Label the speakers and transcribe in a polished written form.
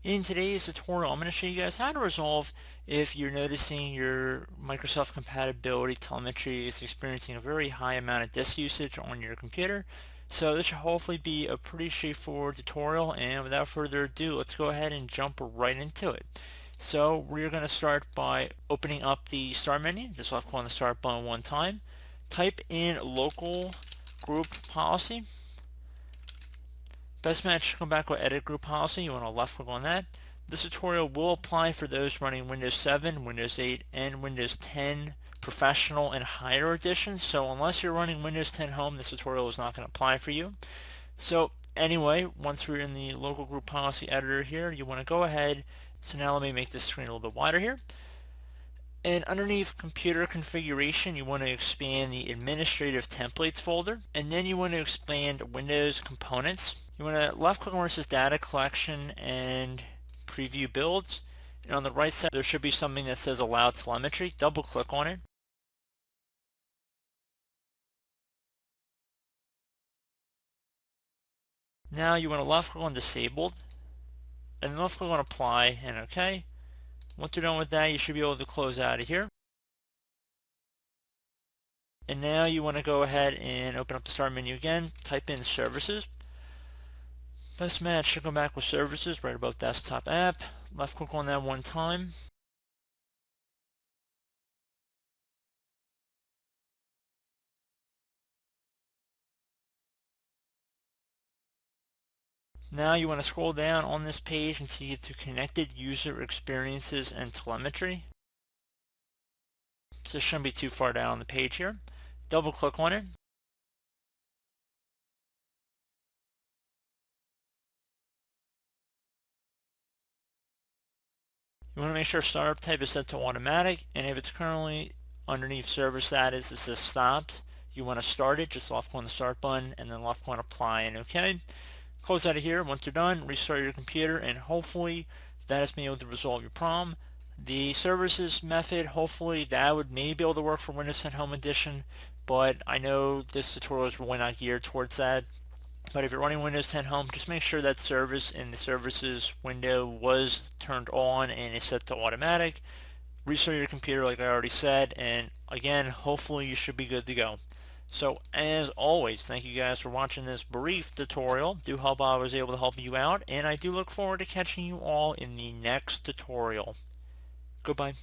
Speaker 1: In today's tutorial, I'm going to show you guys how to resolve if you're noticing your Microsoft Compatibility Telemetry is experiencing a very high amount of disk usage on your computer. So this should hopefully be a pretty straightforward tutorial, and without further ado, let's go ahead and jump right into it. So we're going to start by opening up the start menu. Just left click on the start button one time. Type in local group policy. Best match, come back with edit group policy. You want to left click on that. This tutorial will apply for those running Windows 7, Windows 8, and Windows 10 Professional and Higher editions. So unless you're running Windows 10 Home, this tutorial is not going to apply for you. So anyway, once we're in the local group policy editor here, you want to go ahead. So now let me make this screen a little bit wider here. And underneath computer configuration, you want to expand the administrative templates folder, and then you want to expand Windows components. You want to left click on where it says data collection and preview builds, and on the right side there should be something that says allow telemetry. Double click on it. Now you want to left click on disabled, and left click on apply and OK. Once you're done with that, you should be able to close out of here. And now you want to go ahead and open up the start menu again, type in services. Best match should come back with services right above desktop app. Left click on that one time. Now you want to scroll down on this page until you get to connected user experiences and telemetry. So it shouldn't be too far down on the page here. Double click on it. You want to make sure startup type is set to automatic, and if it's currently underneath server status, it says stopped. You want to start it, just left click on the start button and then left click on apply and OK. Close out of here. Once you're done, restart your computer, and hopefully that has been able to resolve your problem. The services method, hopefully that would maybe be able to work for Windows 10 Home Edition, but I know this tutorial is really not geared towards that. But if you're running Windows 10 Home, just make sure that service in the services window was turned on and is set to automatic. Restart your computer like I already said, and again, hopefully you should be good to go. So as always, thank you guys for watching this brief tutorial. Do hope I was able to help you out, and I do look forward to catching you all in the next tutorial. Goodbye.